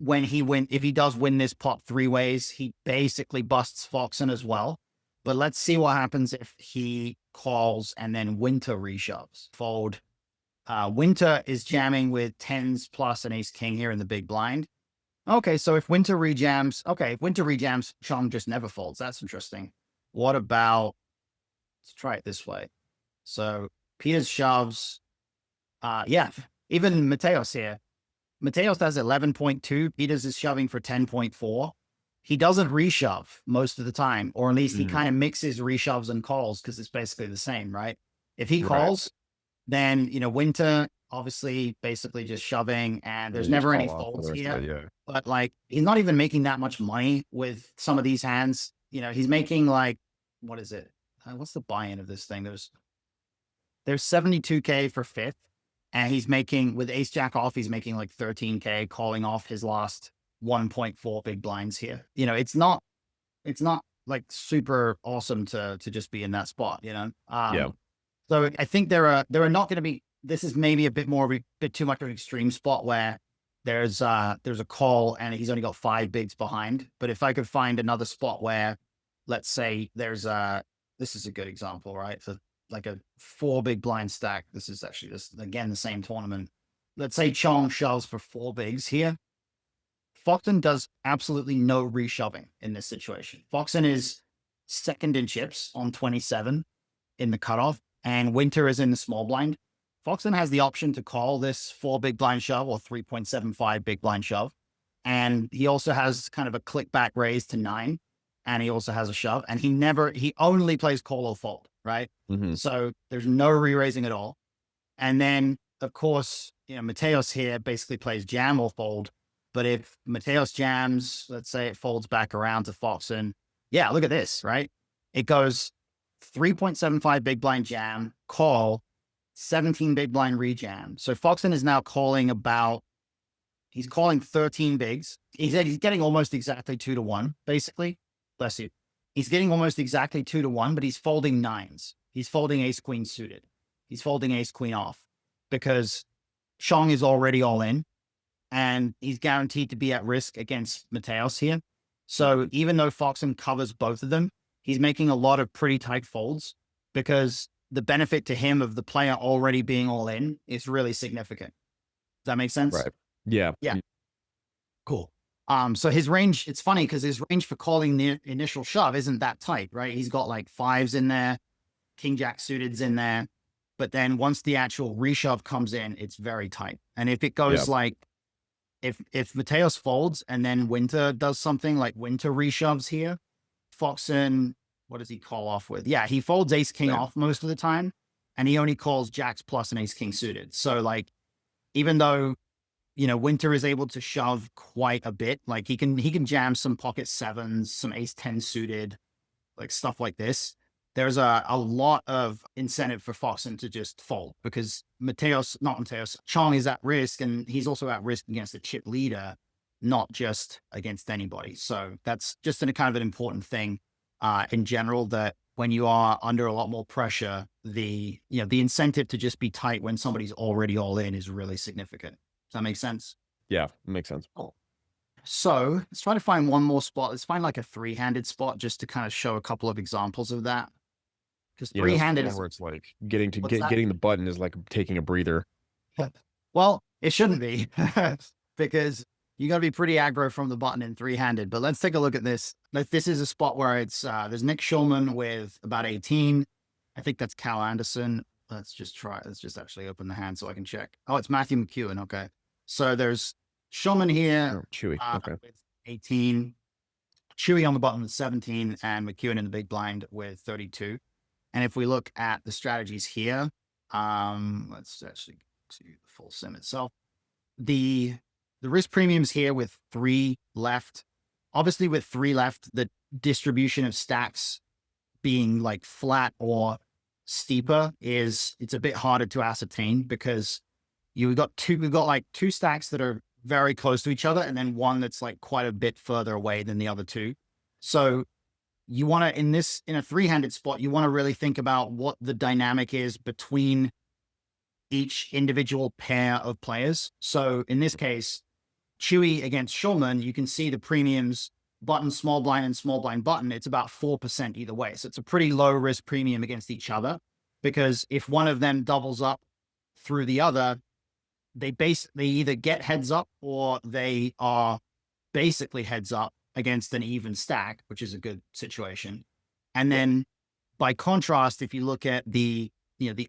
if he does win this pot three ways, he basically busts Foxen as well. But let's see what happens if he calls and then Winter reshoves. Fold. Winter is jamming with tens plus an ace king here in the big blind. Okay, so if Winter rejams, Chong just never folds. That's interesting. What about, let's try it this way. So Peters shoves. Yeah, even Mateos here. Mateos has 11.2. Peters is shoving for 10.4. He doesn't reshove most of the time, or at least he kind of mixes reshoves and calls because it's basically the same, right? If he Right. calls, then, Winter obviously basically just shoving and there's You just never any call off for folds the rest of here. it, yeah. But like, he's not even making that much money with some of these hands. He's making like, what is it? What's the buy-in of this thing? There's 72K for fifth. And he's making, with ace jack off, he's making like 13K, calling off his last 1.4 big blinds here. It's not like super awesome to just be in that spot, Yeah. So I think there are not going to be, this is maybe a bit too much of an extreme spot where there's a call and he's only got 5 bigs behind. But if I could find another spot where, let's say there's this is a good example, right? So like a 4 big blind stack. This is actually this again, the same tournament. Let's say Chong shoves for 4 bigs here. Foxen does absolutely no reshoving in this situation. Foxen is second in chips on 27 in the cutoff, and Winter is in the small blind. Foxen has the option to call this 4 big blind shove or 3.75 big blind shove. And he also has kind of a click back raise to 9. And he also has a shove. And he only plays call or fold, right? Mhm. So there's no re-raising at all. And then, of course, Mateos here basically plays jam or fold. But if Mateos jams, let's say it folds back around to Foxen, yeah, look at this, right? It goes 3.75 big blind jam, call, 17 big blind rejam. So Foxen is now calling he's calling 13 bigs. He's getting almost exactly 2-1, basically. Bless you. He's getting almost exactly 2-1, but he's folding 9s. He's folding ace queen suited. He's folding ace queen off because Chong is already all in and he's guaranteed to be at risk against Mateos here. So even though Foxen covers both of them, he's making a lot of pretty tight folds because the benefit to him of the player already being all in is really significant. Does that make sense? Right. Yeah. Yeah. Cool. So his range, it's funny because his range for calling the initial shove isn't that tight, right? He's got like 5s in there, king jack suited's in there. But then once the actual reshove comes in, it's very tight. And if it goes like, if Mateos folds and then Winter does something like Winter reshoves here, Foxen, what does he call off with? Yeah, he folds ace king off most of the time, and he only calls jacks plus an ace king suited. So like, even though Winter is able to shove quite a bit, like he can jam some pocket 7s, some ace 10 suited, like stuff like this. There's a lot of incentive for Foxen to just fold because Chong is at risk, and he's also at risk against the chip leader, not just against anybody. So that's just a kind of an important thing in general, that when you are under a lot more pressure, the incentive to just be tight when somebody's already all in is really significant. Does that make sense? Yeah, makes sense. Cool. So let's try to find one more spot. Let's find like a 3-handed spot just to kind of show a couple of examples of that. Because Yeah, that's 3-handed one is where it's like getting that? the button is like taking a breather. Well, it shouldn't be because you got to be pretty aggro from the button in 3-handed. But let's take a look at this. This is a spot where it's there's Nick Schulman with about 18. I think that's Cal Anderson. Let's just actually open the hand so I can check. Oh, it's Matthew McEwen. Okay. So there's Schulman here Chewy. Okay. with 18, Chewy on the bottom with 17, and McEwen in the big blind with 32. And if we look at the strategies here, let's actually see the full sim itself. The risk premiums here with 3 left. Obviously, with 3 left, the distribution of stacks being like flat or steeper it's a bit harder to ascertain because we've got like 2 stacks that are very close to each other, and then one that's like quite a bit further away than the other 2. So you want to, in a 3-handed spot, you want to really think about what the dynamic is between each individual pair of players. So in this case, Chewy against Schulman, you can see the premiums button, small blind, and small blind button. It's about 4% either way. So it's a pretty low risk premium against each other, because if one of them doubles up through the other, they either get heads up or they are basically heads up against an even stack, which is a good situation. And then by contrast, if you look at the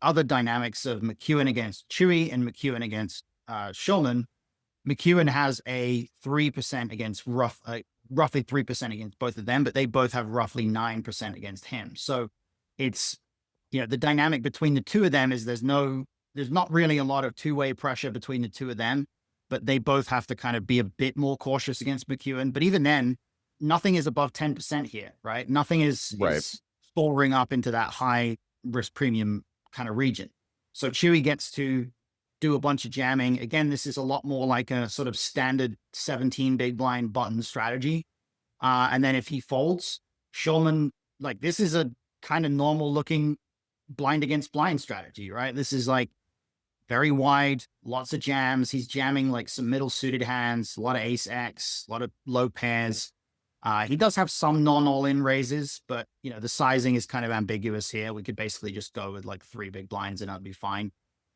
other dynamics of McEwen against Chewy and McEwen against Schulman, McEwen has a 3% against roughly 3% against both of them, but they both have roughly 9% against him. So it's, the dynamic between the two of them is there's not really a lot of two-way pressure between the two of them, but they both have to kind of be a bit more cautious against McEwen. But even then, nothing is above 10% here, right? Nothing is soaring up into that high risk premium kind of region. So Chewy gets to do a bunch of jamming. Again, this is a lot more like a sort of standard 17 big blind button strategy. And then if he folds, Schulman, like this is a kind of normal looking blind against blind strategy, right? This is like very wide, lots of jams. He's jamming like some middle suited hands, a lot of ace X, a lot of low pairs. He does have some non-all-in raises, but the sizing is kind of ambiguous here. We could basically just go with like 3 big blinds and that'd be fine.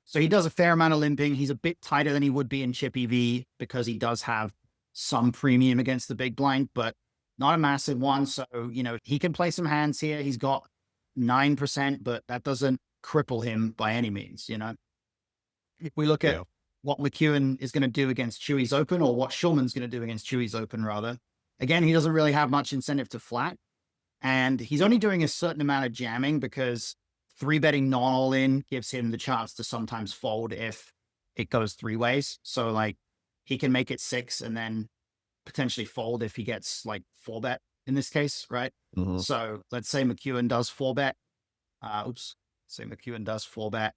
So he does a fair amount of limping. He's a bit tighter than he would be in chip EV because he does have some premium against the big blind, but not a massive one. So, he can play some hands here. He's got 9%, but that doesn't cripple him by any means. If we look at what McEwen is going to do against Chewy's open, or what Shulman's going to do against Chewy's open, rather, again, he doesn't really have much incentive to flat. And he's only doing a certain amount of jamming because 3-betting non-all-in gives him the chance to sometimes fold if it goes 3 ways. So like he can make it 6 and then potentially fold if he gets like 4-bet in this case, right? Mhm. So let's say McEwen does 4-bet. Say McEwen does 4-bet.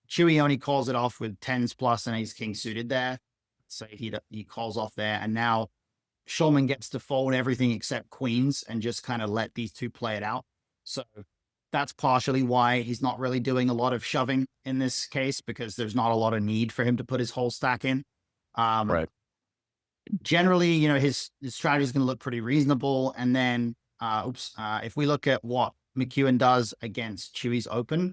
Chewy only calls it off with 10s plus and ace king suited there. Say he calls off there, and now Shulman gets to fold everything except queens and just kind of let these two play it out. So that's partially why he's not really doing a lot of shoving in this case, because there's not a lot of need for him to put his whole stack in. Right. Generally, his strategy is going to look pretty reasonable. And then, if we look at what McEwen does against Chewy's open,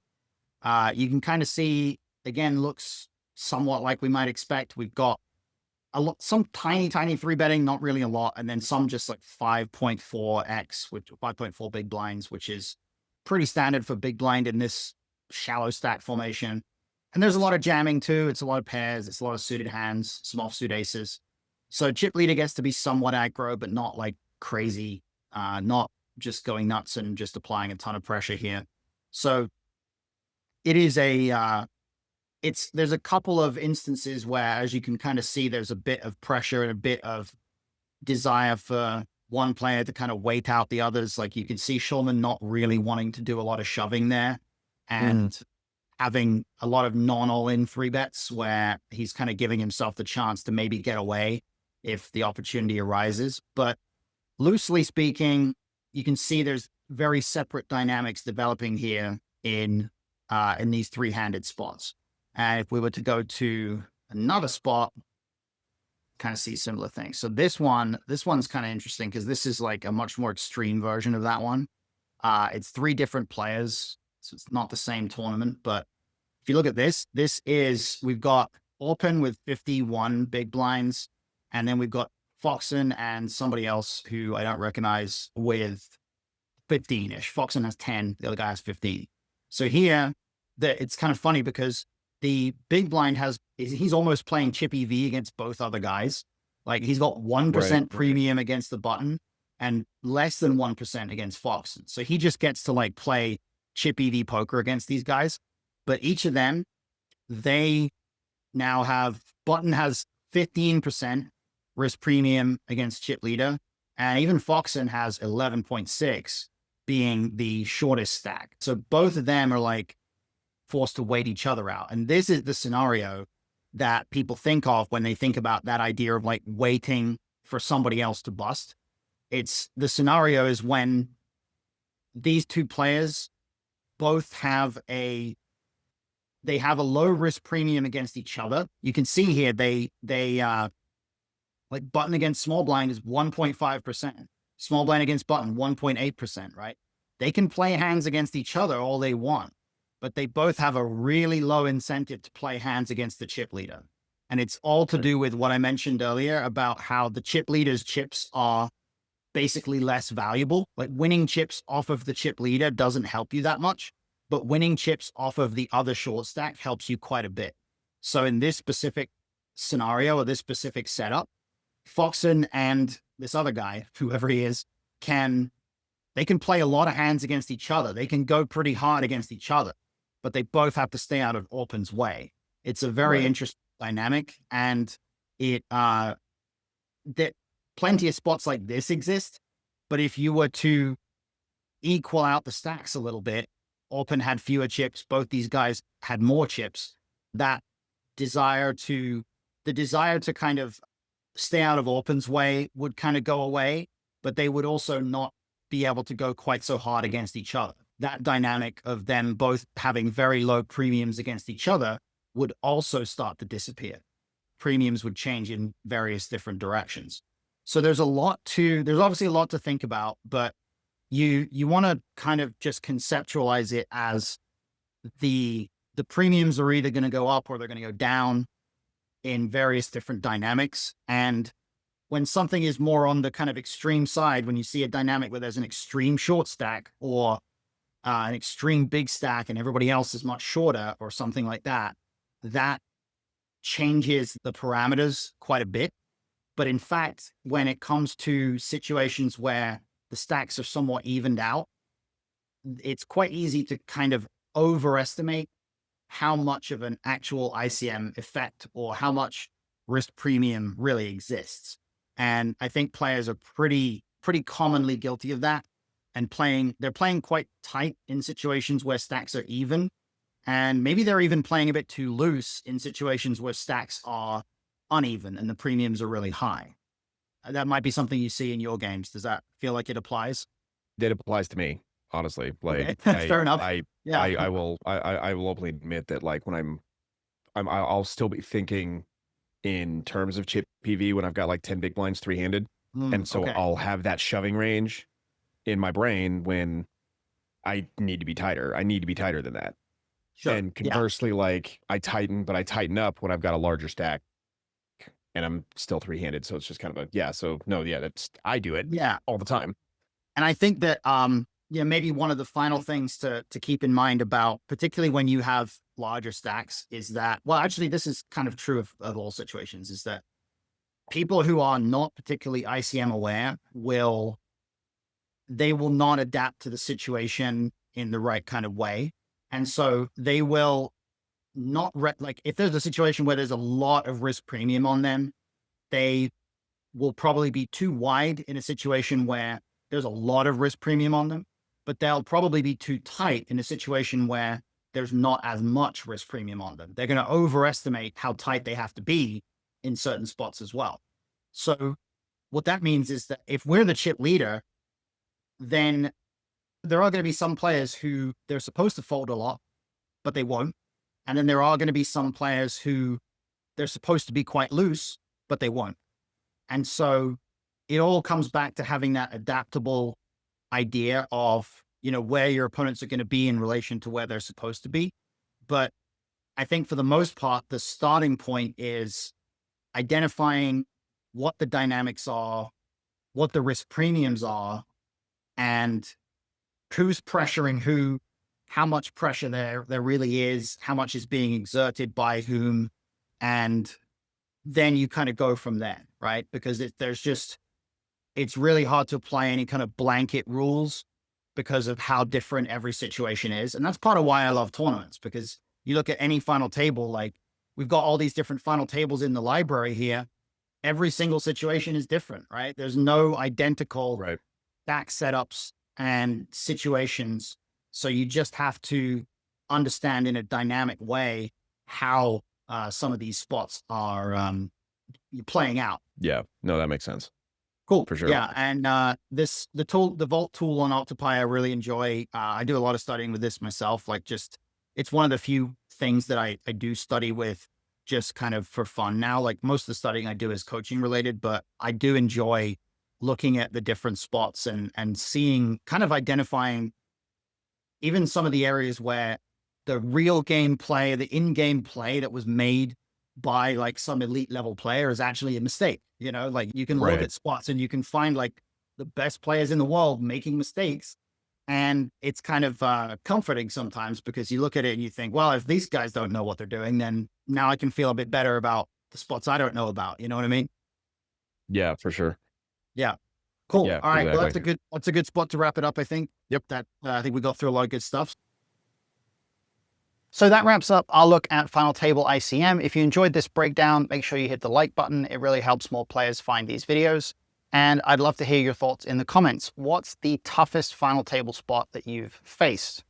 you can kind of see, again, looks somewhat like we might expect. We've got some tiny 3-betting, not really a lot, and then some just like 5.4x, with 5.4 big blinds, which is pretty standard for big blind in this shallow stack formation. And there's a lot of jamming too. It's a lot of pairs. It's a lot of suited hands, some offsuit aces. So chip leader gets to be somewhat aggro, but not like crazy, not just going nuts and just applying a ton of pressure here. So it is there's a couple of instances where, as you can kind of see, there's a bit of pressure and a bit of desire for one player to kind of wait out the others. Like you can see Shulman not really wanting to do a lot of shoving there and having a lot of non-all-in 3-bets where he's kind of giving himself the chance to maybe get away if the opportunity arises. But loosely speaking, you can see there's very separate dynamics developing here in these 3-handed spots. And if we were to go to another spot, kind of see similar things. So this one's kind of interesting because this is like a much more extreme version of that one. It's 3 different players, so it's not the same tournament. But if you look at this, we've got Orpin with 51 big blinds, and then we've got Foxen and somebody else who I don't recognize with 15-ish. Foxen has 10, the other guy has 15. So here, it's kind of funny because the big blind he's almost playing chip EV against both other guys. Like he's got 1% premium against the button and less than 1% against Foxen. So he just gets to like play chip EV poker against these guys. But each of them, they now have, button has 15% risk premium against chip leader. And even Foxen has 11.6, being the shortest stack. So both of them are like forced to wait each other out. And this is the scenario that people think of when they think about that idea of like waiting for somebody else to bust. It's the scenario is when these two players both have a low risk premium against each other. You can see here, they like button against small blind is 1.5%. Small blind against button, 1.8%, right? They can play hands against each other all they want, but they both have a really low incentive to play hands against the chip leader. And it's all to do with what I mentioned earlier about how the chip leader's chips are basically less valuable. Like winning chips off of the chip leader doesn't help you that much, but winning chips off of the other short stack helps you quite a bit. So in this specific scenario or this specific setup, Foxen and this other guy, whoever he is, they can play a lot of hands against each other. They can go pretty hard against each other, but they both have to stay out of Orpin's way. It's a very interesting dynamic, and that plenty of spots like this exist. But if you were to equal out the stacks a little bit, Orpin had fewer chips. Both these guys had more chips. The desire to kind of stay out of Orpin's way would kind of go away, but they would also not be able to go quite so hard against each other. That dynamic of them both having very low premiums against each other would also start to disappear. Premiums would change in various different directions. So there's obviously a lot to think about, but you want to kind of just conceptualize it as the premiums are either going to go up or they're going to go down in various different dynamics. And when something is more on the kind of extreme side, when you see a dynamic where there's an extreme short stack or an extreme big stack and everybody else is much shorter or something like that, that changes the parameters quite a bit. But in fact, when it comes to situations where the stacks are somewhat evened out, it's quite easy to kind of overestimate how much of an actual ICM effect or how much risk premium really exists. And I think players are pretty commonly guilty of that and they're playing quite tight in situations where stacks are even. And maybe they're even playing a bit too loose in situations where stacks are uneven and the premiums are really high. That might be something you see in your games. Does that feel like it applies? It applies to me, honestly. Like, Okay. Fair enough. Yeah. I will openly admit that, like, when I'll still be thinking in terms of chip PV when I've got like 10 big blinds three-handed. And so Okay. I'll have that shoving range in my brain when I need to be tighter. I need to be tighter than that. Sure. And Yeah. conversely, like, I tighten up when I've got a larger stack and I'm still three-handed. So it's just kind of I do it Yeah. all the time. And I think that, maybe one of the final things to keep in mind about, particularly when you have larger stacks, is that, well, actually, this is kind of true of all situations, is that people who are not particularly ICM aware will not adapt to the situation in the right kind of way. And so they will not, like, if there's a situation where there's a lot of risk premium on them, they will probably be too wide in a situation where there's a lot of risk premium on them, but they'll probably be too tight in a situation where there's not as much risk premium on them. They're going to overestimate how tight they have to be in certain spots as well. So what that means is that if we're the chip leader, then there are going to be some players who they're supposed to fold a lot, but they won't. And then there are going to be some players who they're supposed to be quite loose, but they won't. And so it all comes back to having that adaptable idea of, where your opponents are going to be in relation to where they're supposed to be. But I think for the most part, the starting point is identifying what the dynamics are, what the risk premiums are, and who's pressuring who, how much pressure there really is, how much is being exerted by whom. And then you kind of go from there, right? Because it's really hard to apply any kind of blanket rules because of how different every situation is. And that's part of why I love tournaments, because you look at any final table, like we've got all these different final tables in the library here. Every single situation is different, right? There's no identical stack setups and situations. So you just have to understand in a dynamic way how some of these spots are playing out. Yeah, no, that makes sense. Cool. For sure. Yeah. And the Vault tool on Octopi, I really enjoy. I do a lot of studying with this myself. Like, it's one of the few things that I do study with just kind of for fun now. Like, most of the studying I do is coaching related, but I do enjoy looking at the different spots and seeing, kind of identifying even some of the areas where the real game play, the in-game play that was made by like some elite level player is actually a mistake. Like, you can look at spots and you can find like the best players in the world making mistakes. And it's kind of comforting sometimes, because you look at it and you think, well, if these guys don't know what they're doing, then now I can feel a bit better about the spots I don't know about. You know what I mean? Yeah, for sure. Yeah. Cool. Yeah, All right. exactly. Well, that's a good spot to wrap it up, I think. Yep. I think we got through a lot of good stuff. So that wraps up our look at Final Table ICM. If you enjoyed this breakdown, make sure you hit the like button. It really helps more players find these videos. And I'd love to hear your thoughts in the comments. What's the toughest Final Table spot that you've faced?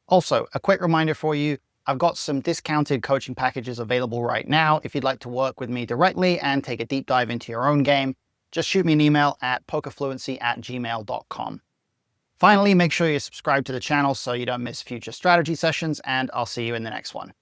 Also, a quick reminder for you, I've got some discounted coaching packages available right now. If you'd like to work with me directly and take a deep dive into your own game, just shoot me an email at pokerfluency@gmail.com. Finally, make sure you subscribe to the channel so you don't miss future strategy sessions, and I'll see you in the next one.